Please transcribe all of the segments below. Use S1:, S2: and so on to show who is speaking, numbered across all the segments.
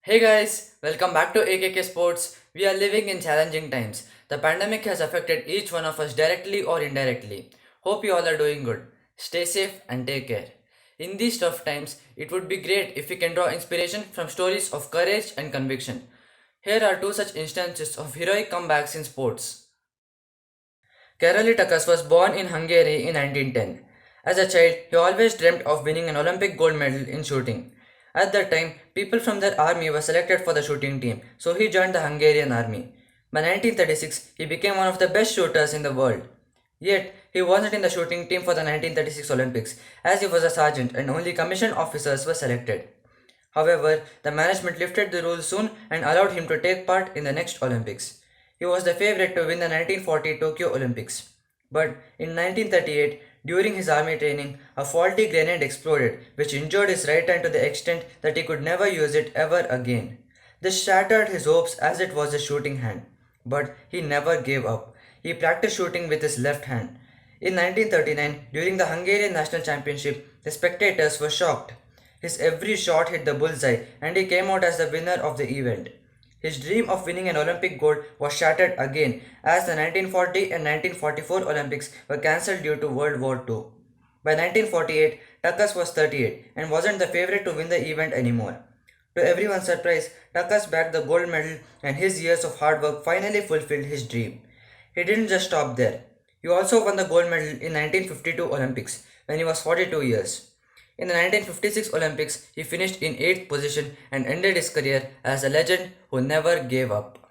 S1: Hey guys, welcome back to AKK Sports. We are living in challenging times. The pandemic has affected each one of us directly or indirectly. Hope you all are doing good. Stay safe and take care. In these tough times, it would be great if we can draw inspiration from stories of courage and conviction. Here are two such instances of heroic comebacks in sports. Caroli Takas was born in Hungary in 1910. As a child, he always dreamt of winning an Olympic gold medal in shooting. At that time, people from their army were selected for the shooting team, so he joined the Hungarian army. By 1936, he became one of the best shooters in the world. Yet, he wasn't in the shooting team for the 1936 Olympics, as he was a sergeant and only commissioned officers were selected. However, the management lifted the rules soon and allowed him to take part in the next Olympics. He was the favorite to win the 1940 Tokyo Olympics. But in 1938, during his army training, a faulty grenade exploded, which injured his right hand to the extent that he could never use it ever again. This shattered his hopes as it was a shooting hand. But he never gave up. He practiced shooting with his left hand. In 1939, during the Hungarian National Championship, the spectators were shocked. His every shot hit the bullseye and he came out as the winner of the event. His dream of winning an Olympic gold was shattered again as the 1940 and 1944 Olympics were cancelled due to World War II. By 1948, Takas was 38 and wasn't the favorite to win the event anymore. To everyone's surprise, Takas bagged the gold medal and his years of hard work finally fulfilled his dream. He didn't just stop there. He also won the gold medal in 1952 Olympics when he was 42 years. In the 1956 Olympics, he finished in 8th position and ended his career as a legend who never gave up.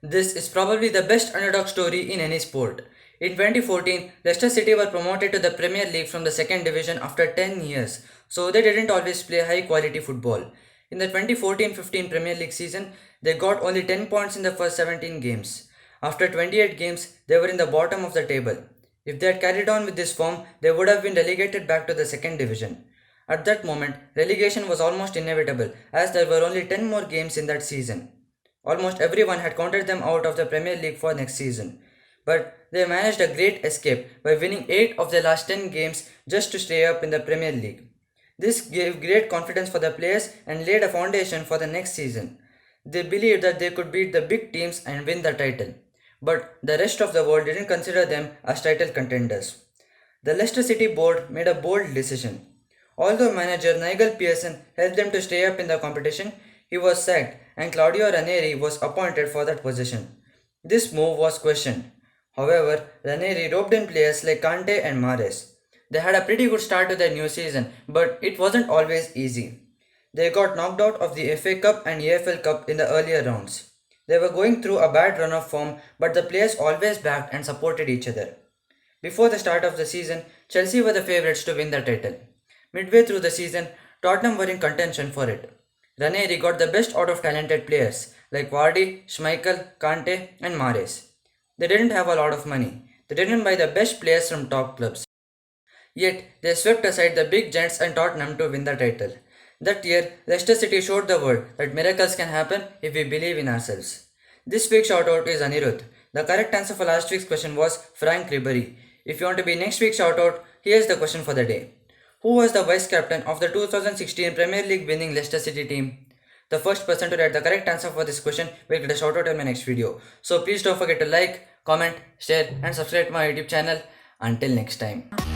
S1: This is probably the best underdog story in any sport. In 2014, Leicester City were promoted to the Premier League from the second division after 10 years, so they didn't always play high quality football. In the 2014-15 Premier League season, they got only 10 points in the first 17 games. After 28 games, they were in the bottom of the table. If they had carried on with this form, they would have been relegated back to the second division. At that moment, relegation was almost inevitable as there were only 10 more games in that season. Almost everyone had counted them out of the Premier League for next season. But they managed a great escape by winning 8 of their last 10 games just to stay up in the Premier League. This gave great confidence for the players and laid a foundation for the next season. They believed that they could beat the big teams and win the title. But the rest of the world didn't consider them as title contenders. The Leicester City board made a bold decision. Although manager Nigel Pearson helped them to stay up in the competition, he was sacked and Claudio Ranieri was appointed for that position. This move was questioned. However, Ranieri roped in players like Kante and Mahrez. They had a pretty good start to their new season, but it wasn't always easy. They got knocked out of the FA Cup and EFL Cup in the earlier rounds. They were going through a bad run of form, but the players always backed and supported each other. Before the start of the season, Chelsea were the favourites to win the title. Midway through the season, Tottenham were in contention for it. Ranieri got the best out of talented players like Vardy, Schmeichel, Kante, and Mahrez. They didn't have a lot of money. They didn't buy the best players from top clubs. Yet, they swept aside the big giants and Tottenham to win the title. That year, Leicester City showed the world that miracles can happen if we believe in ourselves. This week's shoutout is Anirudh. The correct answer for last week's question was Frank Ribery. If you want to be next week's shoutout, here's the question for the day. Who was the vice captain of the 2016 Premier League winning Leicester City team? The first person to write the correct answer for this question will get a shoutout in my next video. So please don't forget to like, comment, share and subscribe to my YouTube channel. Until next time.